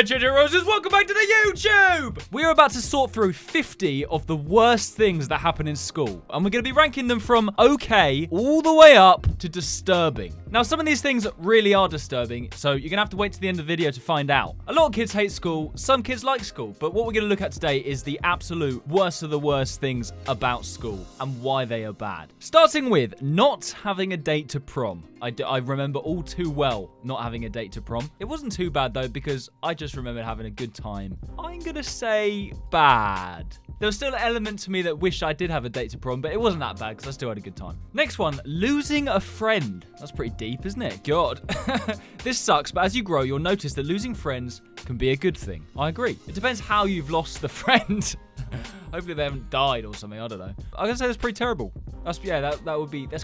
there, Ginger Roses. Welcome back to the YouTube. We are about to sort through 50 of the worst things that happen in school. And we're going to be ranking them from okay all the way up to disturbing. Now, some of these things really are disturbing, so you're going to have to wait to the end of the video to find out. A lot of kids hate school. Some kids like school. But what we're going to look at today is the absolute worst of the worst things about school and why they are bad. Starting with not having a date to prom. I remember all too well not having a date to prom. It wasn't too bad, though, because I just remembered having a good time. I'm going to say bad. There was still an element to me that wished I did have a date to prom, but it wasn't that bad because I still had a good time. Next one, losing a friend. That's pretty deep, isn't it? God. This sucks, but as you grow, you'll notice that losing friends can be a good thing. I agree. It depends how you've lost the friend. Hopefully they haven't died or something. I don't know. I'm gonna say that's pretty terrible. That's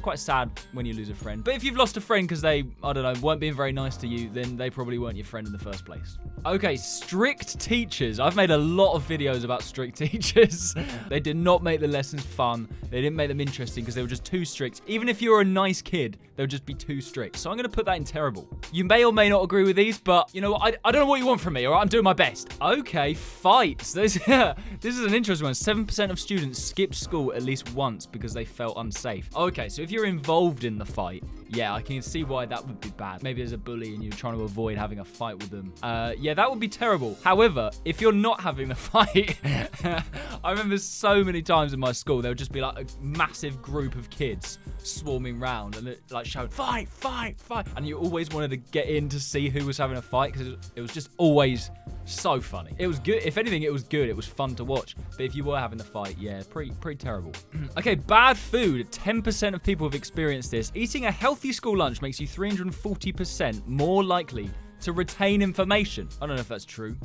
quite sad when you lose a friend. But if you've lost a friend because they, I don't know, weren't being very nice to you, then they probably weren't your friend in the first place. Okay, strict teachers. I've made a lot of videos about strict teachers. They did not make the lessons fun. They didn't make them interesting because they were just too strict. Even if you're a nice kid, they would just be too strict. So I'm gonna put that in terrible. You may or may not agree with these, but you know what? I don't know what you want from me, all right? I'm doing my best. Okay, fights. This is an interesting one. 7% of students skip school at least once because they felt unsafe. Okay, so if you're involved in the fight, yeah, I can see why that would be bad. Maybe there's a bully and you're trying to avoid having a fight with them. Yeah, that would be terrible. However, if you're not having the fight, I remember so many times in my school, there would just be like a massive group of kids swarming round and like shouting, fight, fight, fight. And you always wanted to get in to see who was having a fight because it was just always so funny. It was good. If anything, it was good. It was fun to watch. But if you were having the fight, yeah, pretty terrible. Okay, bad food. 10% of people have experienced this. Eating a healthy school lunch makes you 340% more likely to retain information. I don't know if that's true.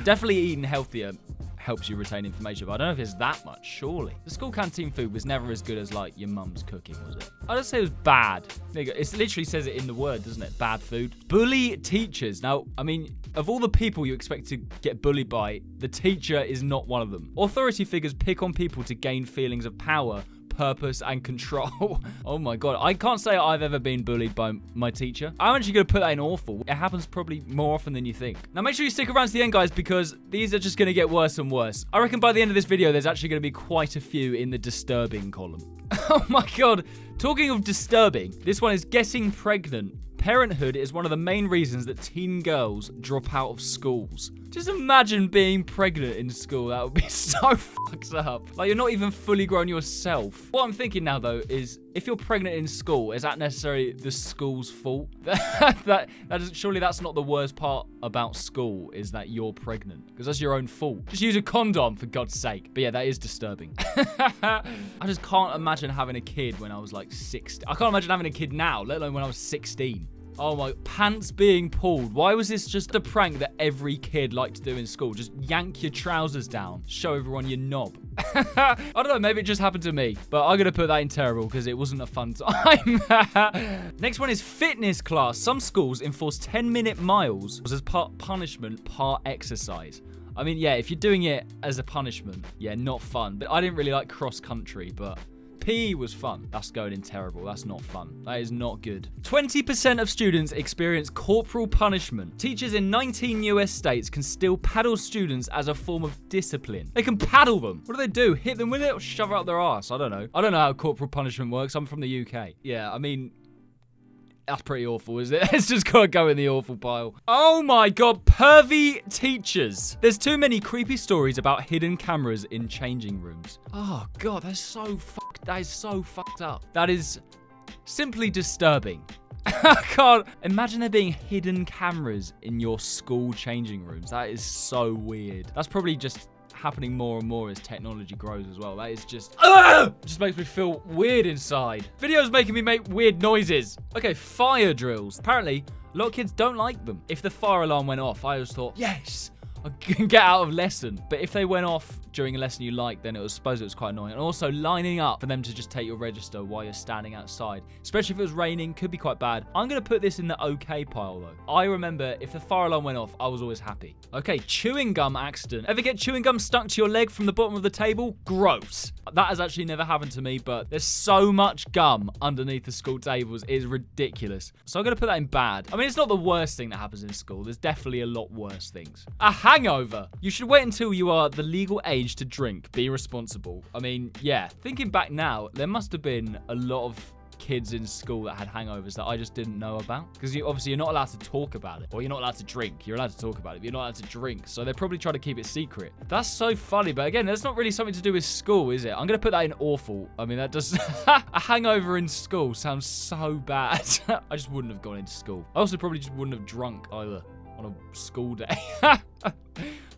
Definitely eating healthier helps you retain information, but I don't know if it's that much, surely. The school canteen food was never as good as, like, your mum's cooking, was it? I'd just say it was bad. There you go. It literally says it in the word, doesn't it? Bad food. Bully teachers. Now, I mean, of all the people you expect to get bullied by, the teacher is not one of them. Authority figures pick on people to gain feelings of power, purpose, and control. Oh my god, I can't say I've ever been bullied by my teacher. I'm actually going to put that in awful. It happens probably more often than you think. Now make sure you stick around to the end, guys, because these are just going to get worse and worse. I reckon by the end of this video, there's actually going to be quite a few in the disturbing column. Oh my god, talking of disturbing, this one is getting pregnant. Parenthood is one of the main reasons that teen girls drop out of schools. Just imagine being pregnant in school. That would be so fucked up. Like, you're not even fully grown yourself. What I'm thinking now, though, is if you're pregnant in school, is that necessarily the school's fault? Surely that's not the worst part about school, is that you're pregnant. Because that's your own fault. Just use a condom, for God's sake. But yeah, that is disturbing. I just can't imagine having a kid when I was like 16. I can't imagine having a kid now, let alone when I was 16. Oh my, pants being pulled. Why was this just a prank that every kid liked to do in school? Just yank your trousers down, show everyone your knob. I don't know, maybe it just happened to me, but I'm going to put that in terrible because it wasn't a fun time. Next one is fitness class. Some schools enforce 10-minute miles as part punishment, part exercise. I mean, yeah, if you're doing it as a punishment, yeah, not fun. But I didn't really like cross country, but PE was fun. That's going in terrible. That's not fun. That is not good. 20% of students experience corporal punishment. Teachers in 19 US states can still paddle students as a form of discipline. They can paddle them. What do? Hit them with it or shove it up their ass? I don't know. I don't know how corporal punishment works. I'm from the UK. Yeah, I mean, that's pretty awful, isn't it? It's just gotta go in the awful pile. Oh my god, pervy teachers. There's too many creepy stories about hidden cameras in changing rooms. Oh god, that's so fucked. That is so fucked up. That is simply disturbing. I can't imagine there being hidden cameras in your school changing rooms. That is so weird. That's probably just happening more and more as technology grows as well. That is just makes me feel weird inside. Videos making me make weird noises. Okay, fire drills. Apparently, a lot of kids don't like them. If the fire alarm went off, I just thought, yes, get out of lesson. But if they went off during a lesson you liked, then I suppose it was quite annoying. And also lining up for them to just take your register while you're standing outside, especially if it was raining, could be quite bad. I'm going to put this in the okay pile though. I remember if the fire alarm went off, I was always happy. Okay, chewing gum accident. Ever get chewing gum stuck to your leg from the bottom of the table? Gross. That has actually never happened to me, but there's so much gum underneath the school tables. It is ridiculous. So I'm going to put that in bad. I mean, it's not the worst thing that happens in school. There's definitely a lot worse things. A hangover. You should wait until you are the legal age to drink. Be responsible. I mean, yeah. Thinking back now, there must have been a lot of kids in school that had hangovers that I just didn't know about, because obviously you're not allowed to talk about it, or you're not allowed to drink. You're allowed to talk about it, but you're not allowed to drink, so they're probably trying to keep it secret. That's so funny, but again, that's not really something to do with school, is it? I'm gonna put that in awful. I mean, that does a hangover in school sounds so bad. I just wouldn't have gone into school. I also probably just wouldn't have drunk either on a school day.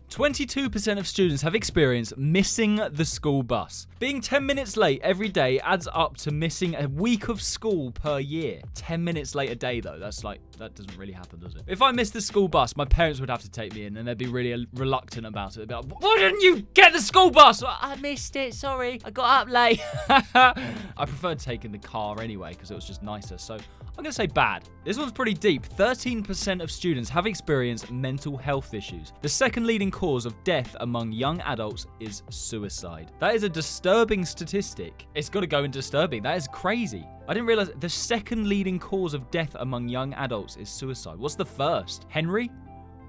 22% of students have experienced missing the school bus. Being 10 minutes late every day adds up to missing a week of school per year. 10 minutes late a day, though. That doesn't really happen, does it? If I missed the school bus, my parents would have to take me in, and they'd be really reluctant about it. They'd be like, why didn't you get the school bus? I missed it, sorry. I got up late. I preferred taking the car anyway, because it was just nicer. So I'm going to say bad. This one's pretty deep. 13% of students have experienced mental health issues. The second leading cause of death among young adults is suicide. That is a disturbing statistic. It's got to go in disturbing. That is crazy. I didn't realize the second leading cause of death among young adults is suicide. What's the first? Henry?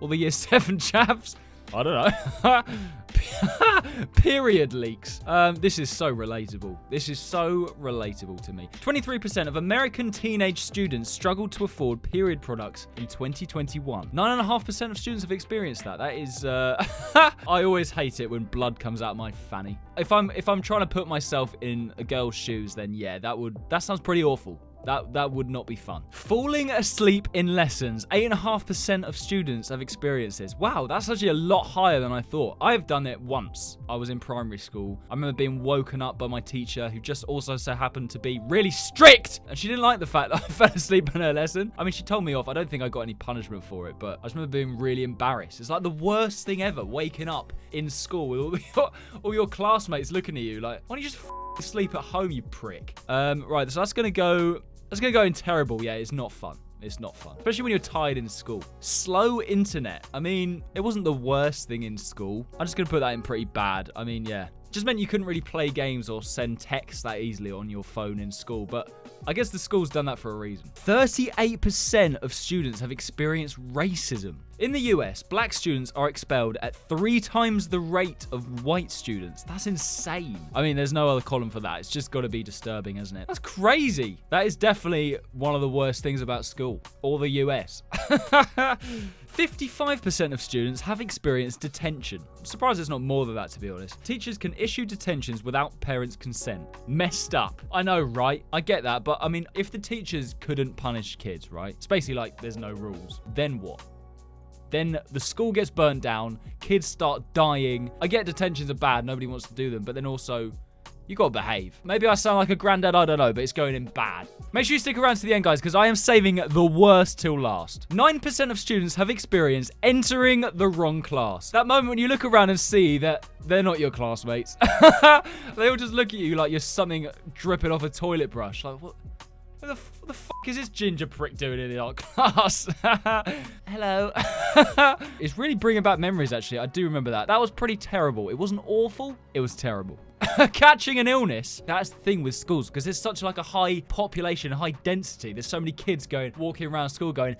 Or the year 7 Chavs? I don't know. Period leaks. This is so relatable. This is so relatable to me. 23% of American teenage students struggled to afford period products in 2021. 9.5% of students have experienced that. That is, I always hate it when blood comes out of my fanny. If I'm trying to put myself in a girl's shoes, then yeah, that sounds pretty awful. That would not be fun. Falling asleep in lessons. 8.5% of students have experienced this. Wow, that's actually a lot higher than I thought. I have done it once. I was in primary school. I remember being woken up by my teacher, who just also so happened to be really strict. And she didn't like the fact that I fell asleep in her lesson. I mean, she told me off. I don't think I got any punishment for it, but I just remember being really embarrassed. It's like the worst thing ever, waking up in school with all your classmates looking at you like, why don't you just sleep at home, you prick? Right, so that's going to go in terrible. Yeah, it's not fun. It's not fun. Especially when you're tired in school. Slow internet. I mean, it wasn't the worst thing in school. I'm just going to put that in pretty bad. I mean, yeah. It just meant you couldn't really play games or send texts that easily on your phone in school. But I guess the school's done that for a reason. 38% of students have experienced racism. In the US, black students are expelled at 3 times the rate of white students. That's insane. I mean, there's no other column for that. It's just got to be disturbing, isn't it? That's crazy. That is definitely one of the worst things about school. Or the US. 55% of students have experienced detention. I'm surprised it's not more than that, to be honest. Teachers can issue detentions without parents' consent. Messed up. I know, right? I get that, but I mean, if the teachers couldn't punish kids, right? It's basically like there's no rules. Then what? Then the school gets burnt down, kids start dying. I get detentions are bad, nobody wants to do them, but then also, you gotta behave. Maybe I sound like a granddad, I don't know, but it's going in bad. Make sure you stick around to the end, guys, because I am saving the worst till last. 9% of students have experienced entering the wrong class. That moment when you look around and see that they're not your classmates. They all just look at you like you're something dripping off a toilet brush. Like, what the fuck is this ginger prick doing in our class? Hello. It's really bringing back memories, actually. I do remember that. That was pretty terrible. It wasn't awful. It was terrible. Catching an illness. That's the thing with schools, because there's such like a high population, high density. There's so many kids walking around school going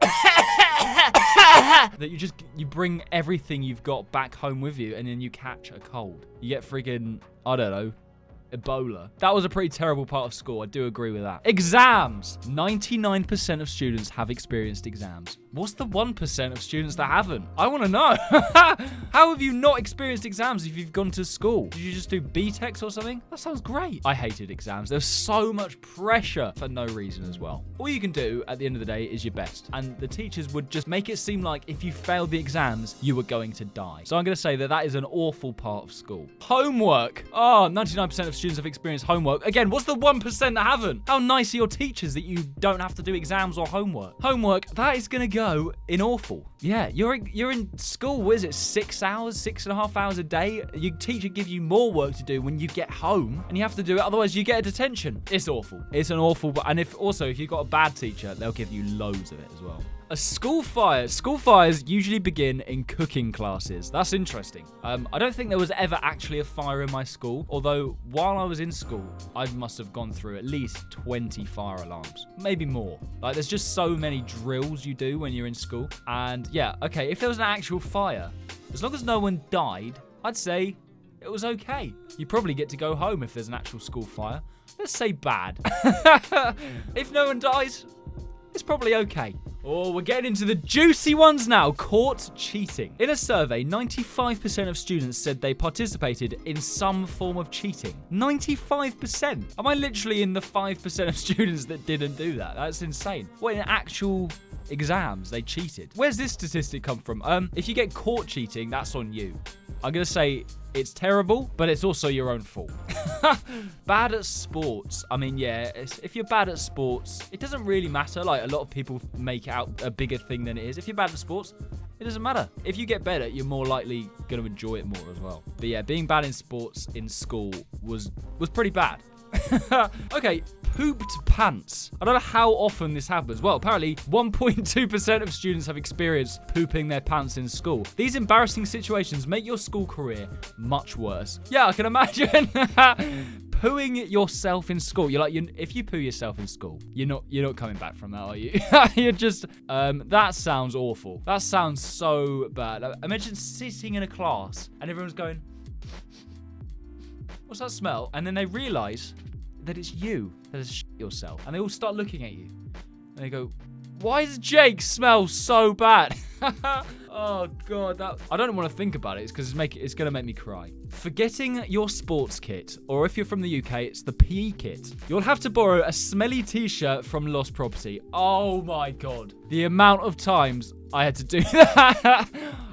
that you bring everything you've got back home with you, and then you catch a cold. You get freaking, I don't know, Ebola. That was a pretty terrible part of school. I do agree with that. Exams. 99% of students have experienced exams. What's the 1% of students that haven't? I want to know. How have you not experienced exams if you've gone to school? Did you just do BTECs or something? That sounds great. I hated exams. There's so much pressure for no reason as well. All you can do at the end of the day is your best. And the teachers would just make it seem like if you failed the exams, you were going to die. So I'm going to say that is an awful part of school. Homework. Oh, 99% of students have experienced homework. Again, what's the 1% that haven't? How nice are your teachers that you don't have to do exams or homework? Homework, that is going to go go in awful. Yeah, you're in school, what is it, 6 hours, 6.5 hours a day? Your teacher gives you more work to do when you get home, and you have to do it, otherwise you get a detention. It's awful. It's an awful, and if you've got a bad teacher, they'll give you loads of it as well. A school fire. School fires usually begin in cooking classes. That's interesting. I don't think there was ever actually a fire in my school, although while I was in school, I must have gone through at least 20 fire alarms, maybe more. Like, there's just so many drills you do when you're in school. And yeah, okay, if there was an actual fire, as long as no one died, I'd say it was okay. You probably get to go home if there's an actual school fire. Let's say bad. If no one dies, it's probably okay. Oh, we're getting into the juicy ones now. Caught cheating. In a survey, 95% of students said they participated in some form of cheating. 95%? Am I literally in the 5% of students that didn't do that? That's insane. What, in actual exams, they cheated? Where's this statistic come from? If you get caught cheating, that's on you. I'm going to say it's terrible, but it's also your own fault. Bad at sports. I mean, yeah, if you're bad at sports, it doesn't really matter. Like, a lot of people make it out a bigger thing than it is. If you're bad at sports, it doesn't matter. If you get better, you're more likely going to enjoy it more as well. But yeah, being bad in sports in school was pretty bad. Okay, pooped pants. I don't know how often this happens. Well, apparently 1.2% of students have experienced pooping their pants in school. These embarrassing situations make your school career much worse. Yeah, I can imagine. Pooing yourself in school. If you poo yourself in school, you're not coming back from that, are you? You're just, that sounds awful. That sounds so bad. Imagine sitting in a class and everyone's going, what's that smell? And then they realize that it's you that has shit yourself. And they all start looking at you. And they go, why does Jake smell so bad? Oh, God. I don't want to think about it. It's because it's going to make me cry. Forgetting your sports kit, or if you're from the UK, it's the PE kit. You'll have to borrow a smelly t-shirt from lost property. Oh, my God. The amount of times I had to do that.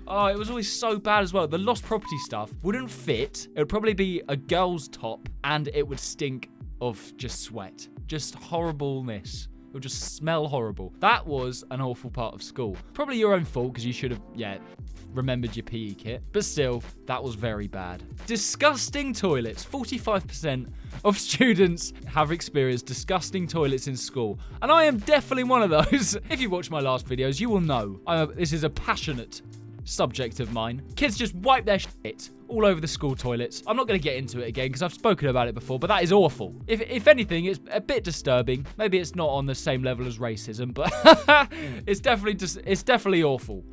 Oh, it was always so bad as well. The lost property stuff wouldn't fit. It would probably be a girl's top, and it would stink of just sweat. Just horribleness. It would just smell horrible. That was an awful part of school. Probably your own fault, because you should have, remembered your PE kit. But still, that was very bad. Disgusting toilets. 45% of students have experienced disgusting toilets in school. And I am definitely one of those. If you watch my last videos, you will know this is a passionate subject of mine. Kids just wipe their shit all over the school toilets. I'm not going to get into it again because I've spoken about it before, but that is awful. If anything, it's a bit disturbing. Maybe it's not on the same level as racism, but it's definitely awful.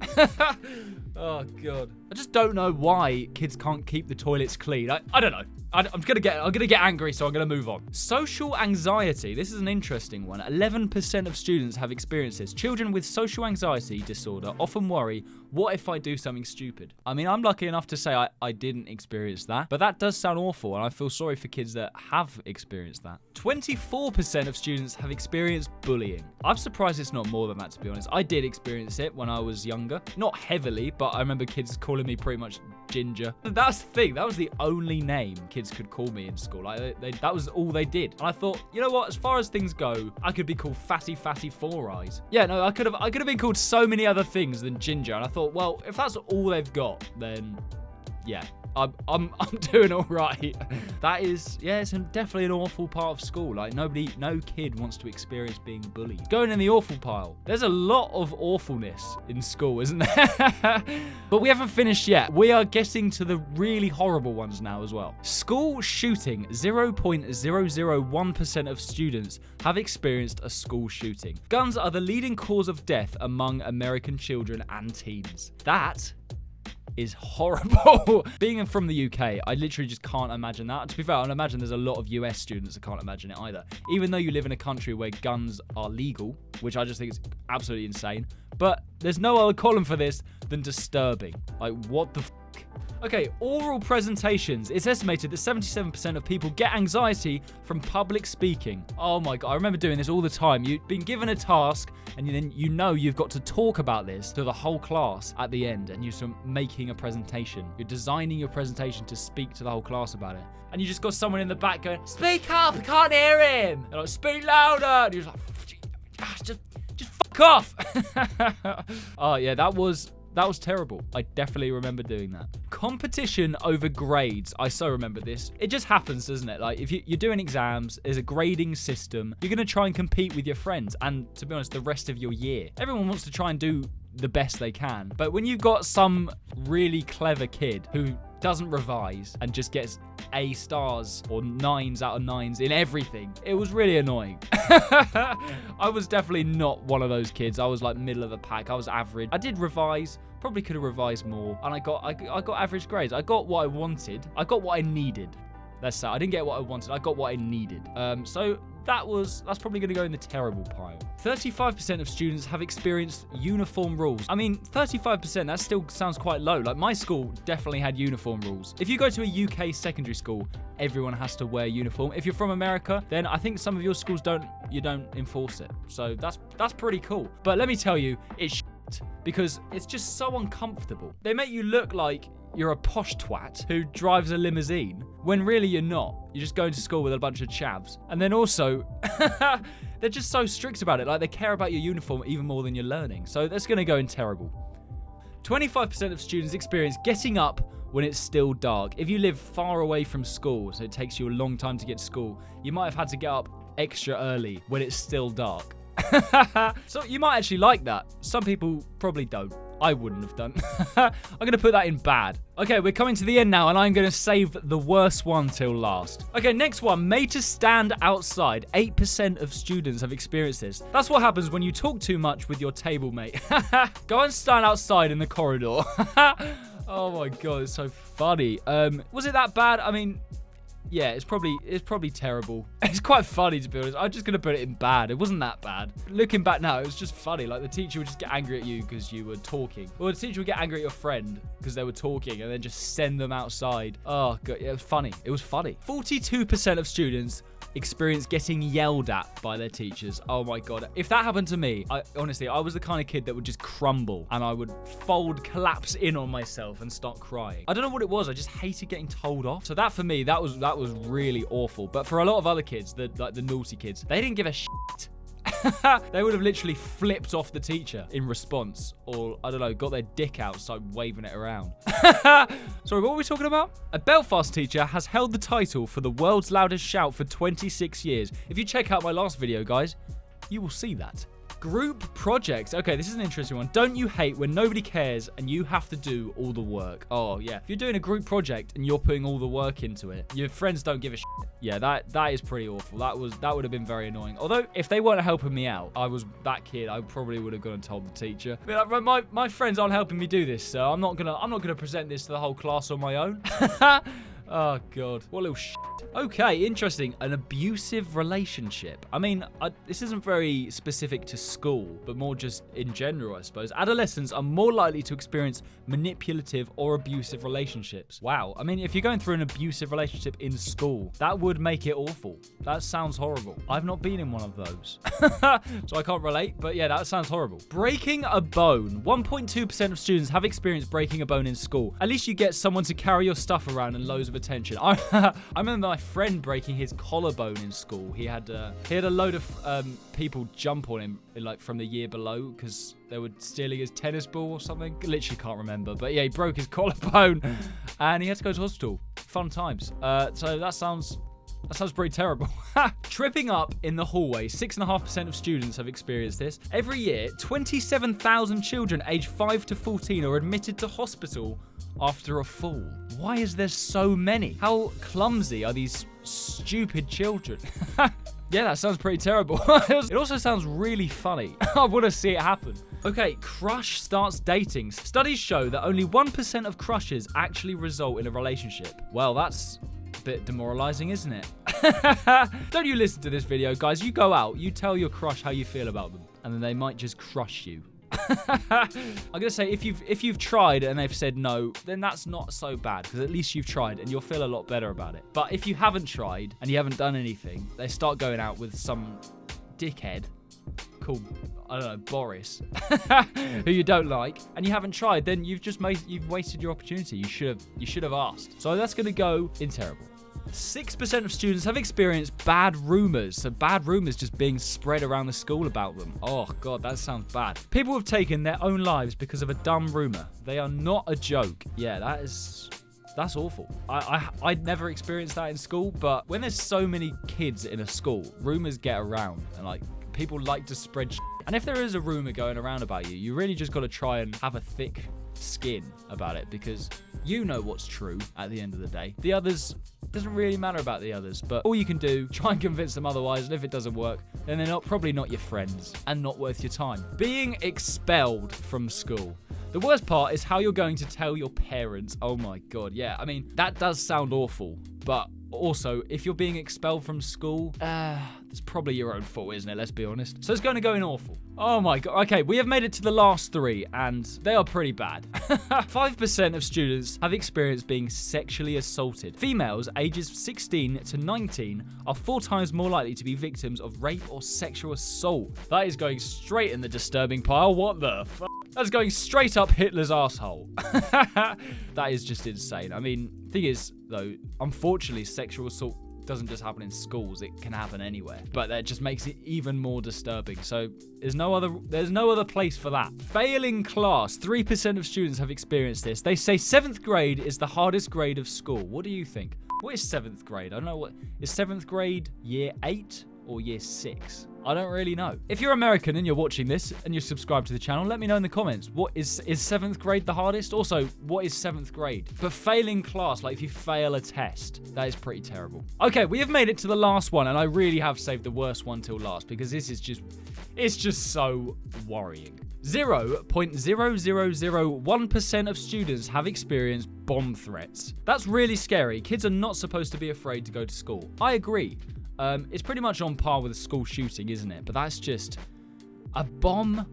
Oh, God. I just don't know why kids can't keep the toilets clean. I don't know. I'm gonna get angry, so I'm gonna move on. Social anxiety. This is an interesting one. 11% of students have experienced this. Children with social anxiety disorder often worry, what if I do something stupid? I mean, I'm lucky enough to say I didn't experience that, but that does sound awful, and I feel sorry for kids that have experienced that. 24% of students have experienced bullying. I'm surprised it's not more than that, to be honest. I did experience it when I was younger. Not heavily, but I remember kids calling me pretty much Ginger. That's the thing. That was the only name kids could call me in school. That was all they did. And I thought, you know what? As far as things go, I could be called Fatty Four Eyes. Yeah, no, I could have been called so many other things than Ginger. And I thought, well, if that's all they've got, then yeah. I'm doing all right. That is, yeah, it's definitely an awful part of school. Like, no kid wants to experience being bullied. Going in the awful pile. There's a lot of awfulness in school, isn't there? But we haven't finished yet. We are getting to the really horrible ones now as well. School shooting. 0.001% of students have experienced a school shooting. Guns are the leading cause of death among American children and teens. That is horrible. Being from the UK, I literally just can't imagine that. To be fair, I imagine there's a lot of US students that can't imagine it either. Even though you live in a country where guns are legal, which I just think is absolutely insane. But there's no other column for this than disturbing. Like, what the f***? Okay, oral presentations. It's estimated that 77% of people get anxiety from public speaking. Oh my God, I remember doing this all the time. You've been given a task, and then you've got to talk about this to the whole class at the end, and you're sort of making a presentation. You're designing your presentation to speak to the whole class about it. And you just got someone in the back going, speak up, I can't hear him. And like, speak louder. And you're just like, just Cough! Oh, yeah, that was terrible. I definitely remember doing that. Competition over grades. I so remember this. It just happens, doesn't it? Like, if you're doing exams, there's a grading system. You're going to try and compete with your friends and, to be honest, the rest of your year. Everyone wants to try and do the best they can. But when you've got some really clever kid who doesn't revise and just gets A stars or 9s out of 9s in everything, it was really annoying. I was definitely not one of those kids. I was like middle of the pack. I was average. I did revise, probably could have revised more, and I got average grades. I got what I wanted. I got what I needed. Let's say I didn't get what I wanted. I got what I needed. So that's probably going to go in the terrible pile. 35% of students have experienced uniform rules. I mean, 35%, that still sounds quite low. Like, my school definitely had uniform rules. If you go to a UK secondary school, everyone has to wear uniform. If you're from America, then I think some of your schools don't enforce it. So that's pretty cool. But let me tell you, it's shit, because it's just so uncomfortable. They make you look like you're a posh twat who drives a limousine when really you're not. You're just going to school with a bunch of chavs. And then also, they're just so strict about it. Like, they care about your uniform even more than your learning. So that's going to go in terrible. 25% of students experience getting up when it's still dark. If you live far away from school, so it takes you a long time to get to school, you might have had to get up extra early when it's still dark. So you might actually like that. Some people probably don't. I wouldn't have done. I'm going to put that in bad. Okay, we're coming to the end now, and I'm going to save the worst one till last. Okay, next one, made to stand outside. 8% of students have experienced this. That's what happens when you talk too much with your table mate. Go and stand outside in the corridor. Oh my God, it's so funny. Was it that bad? I mean, yeah, it's probably terrible. It's quite funny, to be honest. I'm just going to put it in bad. It wasn't that bad. Looking back now, it was just funny. Like, the teacher would just get angry at you because you were talking. Or the teacher would get angry at your friend because they were talking and then just send them outside. Oh, God, yeah, it was funny. It was funny. 42% of students experience getting yelled at by their teachers. Oh my God. If that happened to me, honestly, I was the kind of kid that would just crumble and I would collapse in on myself and start crying. I don't know what it was. I just hated getting told off. So that, for me, that was really awful. But for a lot of other kids, like the naughty kids, they didn't give a shit. They would have literally flipped off the teacher in response, or I don't know, got their dick out, started waving it around. Sorry, what were we talking about? A Belfast teacher has held the title for the world's loudest shout for 26 years. If you check out my last video, guys, you will see that. Group projects. Okay, this is an interesting one. Don't you hate when nobody cares and you have to do all the work? Oh, yeah. If you're doing a group project and you're putting all the work into it, your friends don't give a shit. Yeah, that is pretty awful. That would have been very annoying. Although, if they weren't helping me out, I was that kid, I probably would have gone and told the teacher. But like, my friends aren't helping me do this, so I'm not gonna present this to the whole class on my own. Oh, God. What a little shit. Okay, interesting. An abusive relationship. I mean, this isn't very specific to school, but more just in general, I suppose. Adolescents are more likely to experience manipulative or abusive relationships. Wow. I mean, if you're going through an abusive relationship in school, that would make it awful. That sounds horrible. I've not been in one of those, so I can't relate, but yeah, that sounds horrible. Breaking a bone. 1.2% of students have experienced breaking a bone in school. At least you get someone to carry your stuff around and loads of attention. I remember my friend breaking his collarbone in school. He had a load of people jump on him like from the year below because they were stealing his tennis ball or something. Literally can't remember, but yeah, he broke his collarbone and he had to go to hospital. Fun times. So that sounds pretty terrible. Tripping up in the hallway. 6.5% of students have experienced this. Every year, 27,000 children aged 5 to 14 are admitted to hospital after a fall. Why is there so many? How clumsy are these stupid children? Yeah, that sounds pretty terrible. It also sounds really funny. I want to see it happen. Okay, crush starts dating. Studies show that only 1% of crushes actually result in a relationship. Well, that's bit demoralizing, isn't it? Don't you listen to this video, guys. You go out, you tell your crush how you feel about them, and then they might just crush you. I'm gonna say if you've tried and they've said no, then that's not so bad, because at least you've tried and you'll feel a lot better about it. But if you haven't tried and you haven't done anything, they start going out with some dickhead called, I don't know, Boris, who you don't like, and you haven't tried, then you've wasted your opportunity. You should have asked. So that's gonna go in terrible. 6% of students have experienced bad rumors. So bad rumors just being spread around the school about them. Oh, God, that sounds bad. People have taken their own lives because of a dumb rumor. They are not a joke. Yeah, that's awful. I'd never experienced that in school, but when there's so many kids in a school, rumors get around and like people like to spread shit. And if there is a rumor going around about you, you really just got to try and have a thick skin about it because you know what's true at the end of the day. The others, doesn't really matter about the others, but all you can do, try and convince them otherwise, and if it doesn't work, then they're probably not your friends and not worth your time. Being expelled from school. The worst part is how you're going to tell your parents. Oh my God, yeah. I mean, that does sound awful, but also, if you're being expelled from school, it's probably your own fault, isn't it? Let's be honest. So it's going to go in awful. Oh my God. Okay, we have made it to the last 3, and they are pretty bad. 5% of students have experienced being sexually assaulted. Females ages 16 to 19 are 4 times more likely to be victims of rape or sexual assault. That is going straight in the disturbing pile. What the fuck? That's going straight up Hitler's asshole. That is just insane. I mean, thing is, though, unfortunately, sexual assault doesn't just happen in schools. It can happen anywhere. But that just makes it even more disturbing. So there's no other place for that. Failing class. 3% of students have experienced this. They say 7th grade is the hardest grade of school. What do you think? What is 7th grade? I don't know. Is 7th grade year 8 or year 6? I don't really know. If you're American and you're watching this and you're subscribed to the channel, let me know in the comments. What is 7th grade the hardest? Also, what is 7th grade? But failing class, like if you fail a test, that is pretty terrible. Okay, we have made it to the last one, and I really have saved the worst one till last because this is it's just so worrying. 0.0001% of students have experienced bomb threats. That's really scary. Kids are not supposed to be afraid to go to school. I agree. It's pretty much on par with a school shooting, isn't it? But that's just a bomb.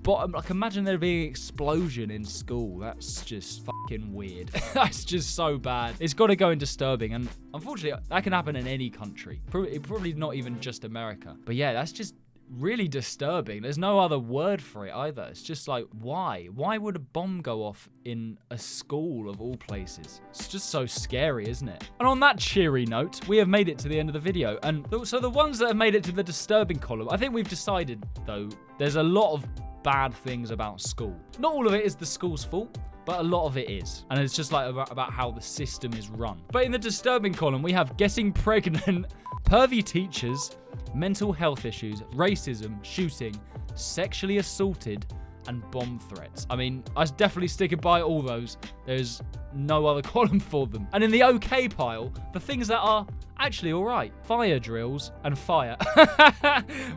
Like, imagine there being an explosion in school. That's just fucking weird. That's just so bad. It's got to go in disturbing. And unfortunately, that can happen in any country. Probably not even just America. But yeah, that's just really disturbing. There's no other word for it either. It's just like, why? Why would a bomb go off in a school of all places? It's just so scary, isn't it? And on that cheery note, we have made it to the end of the video. And so the ones that have made it to the disturbing column, I think we've decided, though, there's a lot of bad things about school. Not all of it is the school's fault, but a lot of it is. And it's just like about how the system is run. But in the disturbing column, we have getting pregnant, pervy teachers, mental health issues, racism, shooting, sexually assaulted, and bomb threats. I mean, I was definitely sticking by all those. There's no other column for them. And in the okay pile, the things that are actually all right. Fire drills and fire.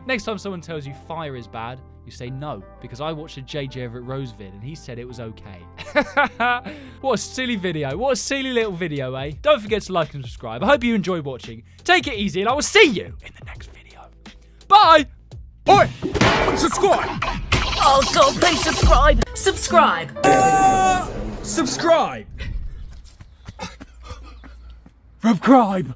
Next time someone tells you fire is bad, you say no, because I watched a JJ Everett Rose vid and he said it was okay. What a silly video. What a silly little video, eh? Don't forget to like and subscribe. I hope you enjoyed watching. Take it easy and I will see you in the next video. Bye! Oi! Subscribe! Oh God, please subscribe! Subscribe! Subscribe! Subscribe!